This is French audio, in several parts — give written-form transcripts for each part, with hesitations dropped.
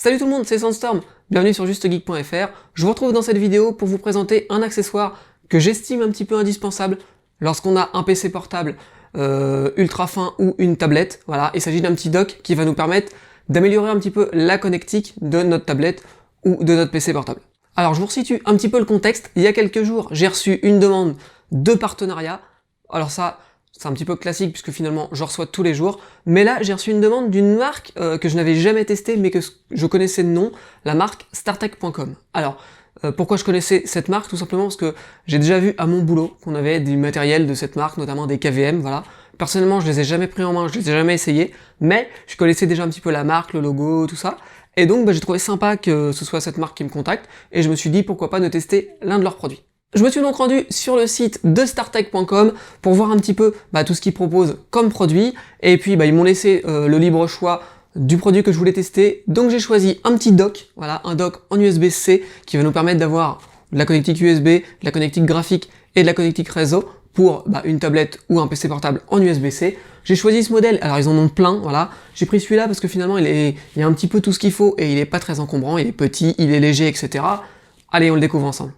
Salut tout le monde, c'est Sandstorm, bienvenue sur JusteGeek.fr. Je vous retrouve dans cette vidéo pour vous présenter un accessoire que j'estime un petit peu indispensable lorsqu'on a un PC portable ultra fin ou une tablette. Voilà, il s'agit d'un petit dock qui va nous permettre d'améliorer un petit peu la connectique de notre tablette ou de notre PC portable. Alors je vous resitue un petit peu le contexte. Il y a quelques jours, j'ai reçu une demande de partenariat. Alors ça, c'est un petit peu classique puisque finalement je reçois tous les jours. Mais là, j'ai reçu une demande d'une marque que je n'avais jamais testée mais que je connaissais de nom, la marque startech.com. Alors, pourquoi je connaissais cette marque? Tout simplement parce que j'ai déjà vu à mon boulot qu'on avait du matériel de cette marque, notamment des KVM, voilà. Personnellement, je les ai jamais pris en main, je les ai jamais essayés, mais je connaissais déjà un petit peu la marque, le logo, tout ça. Et donc, j'ai trouvé sympa que ce soit cette marque qui me contacte, et je me suis dit pourquoi pas ne tester l'un de leurs produits. Je me suis donc rendu sur le site de startech.com pour voir un petit peu tout ce qu'ils proposent comme produit, et puis ils m'ont laissé le libre choix du produit que je voulais tester. Donc j'ai choisi un petit dock, voilà, un dock en USB-C qui va nous permettre d'avoir de la connectique USB, de la connectique graphique et de la connectique réseau pour une tablette ou un PC portable en USB-C. J'ai choisi ce modèle, alors ils en ont plein, voilà. J'ai pris celui-là parce que finalement il y a un petit peu tout ce qu'il faut et il est pas très encombrant, il est petit, il est léger, etc. Allez, on le découvre ensemble.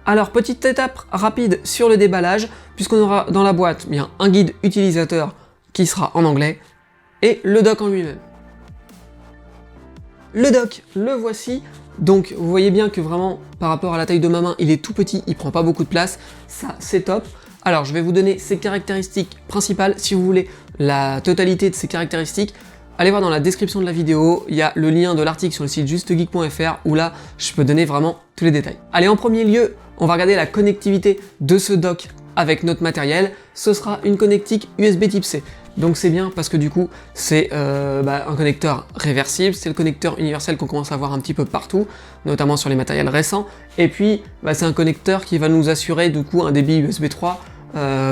Alors, petite étape rapide sur le déballage, puisqu'on aura dans la boîte un guide utilisateur qui sera en anglais, et le dock en lui-même. Le dock, le voici. Donc, vous voyez bien que vraiment, par rapport à la taille de ma main, il est tout petit, il prend pas beaucoup de place. Ça, c'est top. Alors, je vais vous donner ses caractéristiques principales. Si vous voulez la totalité de ces caractéristiques, allez voir dans la description de la vidéo, il y a le lien de l'article sur le site justegeek.fr où là, je peux donner vraiment tous les détails. Allez, en premier lieu, on va regarder la connectivité de ce dock avec notre matériel. Ce sera une connectique USB type C. Donc c'est bien parce que du coup, c'est un connecteur réversible, c'est le connecteur universel qu'on commence à voir un petit peu partout, notamment sur les matériels récents. Et puis, c'est un connecteur qui va nous assurer du coup un débit USB 3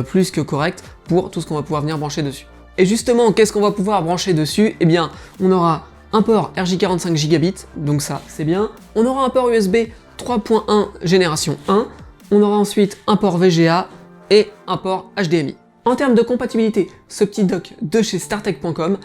plus que correct pour tout ce qu'on va pouvoir venir brancher dessus. Et justement, qu'est-ce qu'on va pouvoir brancher dessus? Eh bien, on aura un port RJ45 Gigabit, donc ça, c'est bien. On aura un port USB 3.1 génération 1. On aura ensuite un port VGA et un port HDMI. En termes de compatibilité, ce petit dock de chez startech.com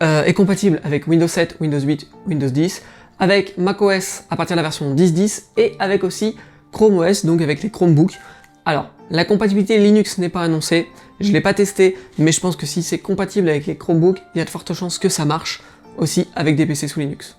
est compatible avec Windows 7, Windows 8, Windows 10, avec macOS à partir de la version 10.10 et avec aussi Chrome OS, donc avec les Chromebooks. Alors, la compatibilité Linux n'est pas annoncée, je ne l'ai pas testé, mais je pense que si c'est compatible avec les Chromebooks, il y a de fortes chances que ça marche aussi avec des PC sous Linux.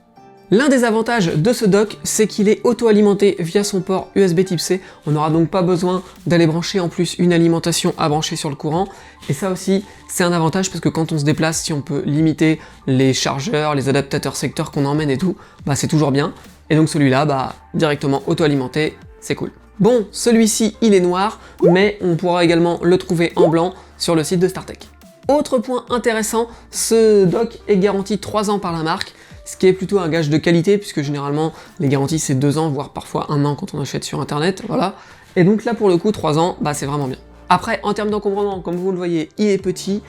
L'un des avantages de ce dock, c'est qu'il est auto-alimenté via son port USB type C. On n'aura donc pas besoin d'aller brancher en plus une alimentation à brancher sur le courant. Et ça aussi, c'est un avantage parce que quand on se déplace, si on peut limiter les chargeurs, les adaptateurs secteurs qu'on emmène et tout, c'est toujours bien. Et donc celui-là, directement auto-alimenté, c'est cool. Bon, celui-ci, il est noir, mais on pourra également le trouver en blanc sur le site de StarTech. Autre point intéressant, ce dock est garanti 3 ans par la marque, ce qui est plutôt un gage de qualité, puisque généralement, les garanties c'est 2 ans, voire parfois 1 an quand on achète sur internet, voilà. Et donc là, pour le coup, 3 ans, c'est vraiment bien. Après, en termes d'encombrement, comme vous le voyez, il est petit,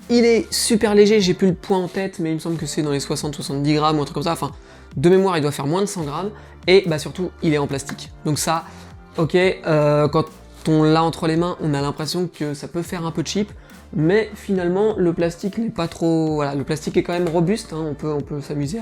il est super léger, j'ai plus le poids en tête, mais il me semble que c'est dans les 60-70 grammes ou un truc comme ça, enfin, de mémoire, il doit faire moins de 100 grammes, et surtout, il est en plastique. Donc ça, ok, quand on l'a entre les mains, on a l'impression que ça peut faire un peu cheap, mais finalement le plastique n'est pas trop... Voilà, le plastique est quand même robuste, on peut s'amuser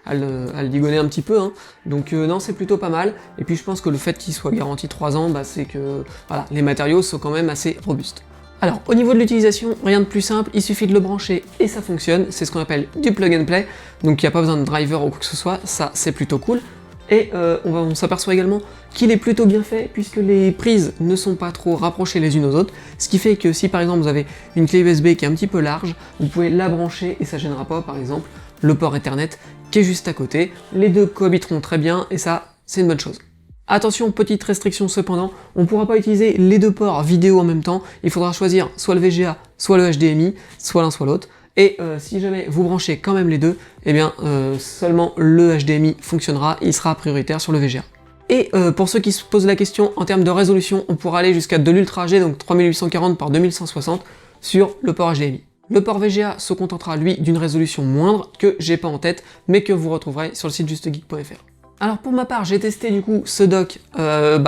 à le ligonner un petit peu, donc non, c'est plutôt pas mal. Et puis je pense que le fait qu'il soit garanti 3 ans, c'est que les matériaux sont quand même assez robustes. Alors au niveau de l'utilisation, rien de plus simple, il suffit de le brancher et ça fonctionne, c'est ce qu'on appelle du plug and play, donc il n'y a pas besoin de driver ou quoi que ce soit, ça c'est plutôt cool. Et on s'aperçoit également qu'il est plutôt bien fait puisque les prises ne sont pas trop rapprochées les unes aux autres, ce qui fait que si par exemple vous avez une clé USB qui est un petit peu large, vous pouvez la brancher et ça gênera pas par exemple le port Ethernet qui est juste à côté. Les deux cohabiteront très bien et ça, c'est une bonne chose. Attention, petite restriction cependant, on ne pourra pas utiliser les deux ports vidéo en même temps, il faudra choisir soit le VGA, soit le HDMI, soit l'un soit l'autre. Et si jamais vous branchez quand même les deux, eh bien seulement le HDMI fonctionnera, il sera prioritaire sur le VGA. Et pour ceux qui se posent la question, en termes de résolution, on pourra aller jusqu'à de l'Ultra HD, donc 3840 par 2160 sur le port HDMI. Le port VGA se contentera lui d'une résolution moindre que j'ai pas en tête, mais que vous retrouverez sur le site justegeek.fr. Alors pour ma part, j'ai testé du coup ce dock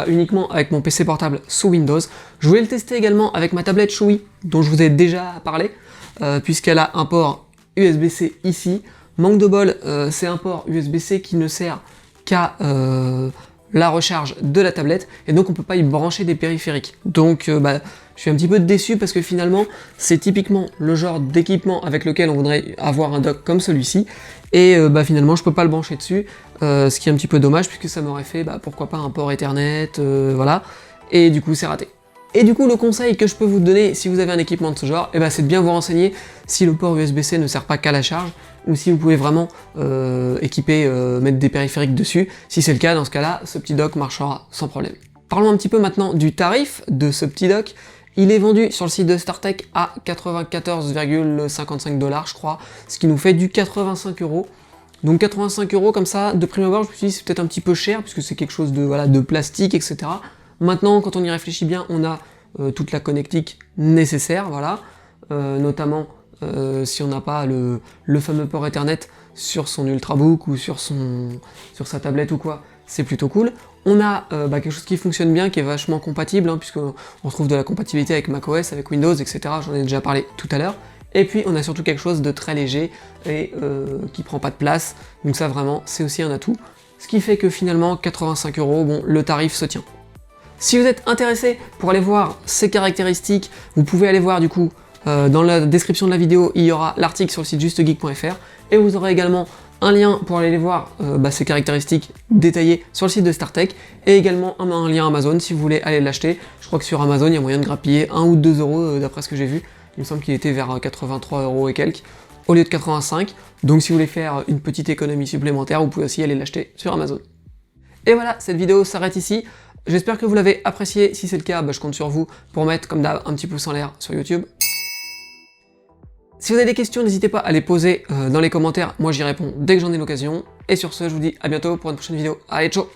uniquement avec mon PC portable sous Windows. Je voulais le tester également avec ma tablette Chewy, dont je vous ai déjà parlé, puisqu'elle a un port USB-C ici. Manque de bol, c'est un port USB-C qui ne sert qu'à la recharge de la tablette, et donc on peut pas y brancher des périphériques. Donc je suis un petit peu déçu parce que finalement c'est typiquement le genre d'équipement avec lequel on voudrait avoir un dock comme celui-ci, et finalement je peux pas le brancher dessus, ce qui est un petit peu dommage puisque ça m'aurait fait pourquoi pas un port Ethernet, voilà, et du coup c'est raté. Et du coup le conseil que je peux vous donner si vous avez un équipement de ce genre, c'est de bien vous renseigner si le port USB-C ne sert pas qu'à la charge, ou si vous pouvez vraiment mettre des périphériques dessus. Si c'est le cas, dans ce cas-là, ce petit dock marchera sans problème. Parlons un petit peu maintenant du tarif de ce petit dock. Il est vendu sur le site de StarTech à 94,55 $, je crois, ce qui nous fait du 85 €. Donc 85 € comme ça, de prime abord, je me suis dit c'est peut-être un petit peu cher, puisque c'est quelque chose de plastique, etc. Maintenant, quand on y réfléchit bien, on a toute la connectique nécessaire, voilà, notamment si on n'a pas le fameux port Ethernet sur son Ultrabook ou sur sa tablette ou quoi, c'est plutôt cool. On a quelque chose qui fonctionne bien, qui est vachement compatible, puisqu'on trouve de la compatibilité avec macOS, avec Windows, etc. J'en ai déjà parlé tout à l'heure. Et puis on a surtout quelque chose de très léger et qui prend pas de place, donc ça vraiment c'est aussi un atout. Ce qui fait que finalement 85 €, bon, le tarif se tient. Si vous êtes intéressé pour aller voir ces caractéristiques, vous pouvez aller voir du coup dans la description de la vidéo, il y aura l'article sur le site justegeek.fr, et vous aurez également un lien pour aller les voir ces caractéristiques détaillées sur le site de StarTech, et également un lien Amazon si vous voulez aller l'acheter. Je crois que sur Amazon il y a moyen de grappiller 1 ou 2 € d'après ce que j'ai vu. Il me semble qu'il était vers 83 € et quelques, au lieu de 85, donc si vous voulez faire une petite économie supplémentaire, vous pouvez aussi aller l'acheter sur Amazon. Et voilà, cette vidéo s'arrête ici. J'espère que vous l'avez apprécié. Si c'est le cas, je compte sur vous pour mettre comme d'hab un petit pouce en l'air sur YouTube. Si vous avez des questions, n'hésitez pas à les poser dans les commentaires. Moi j'y réponds dès que j'en ai l'occasion. Et sur ce, je vous dis à bientôt pour une prochaine vidéo. Allez, ciao!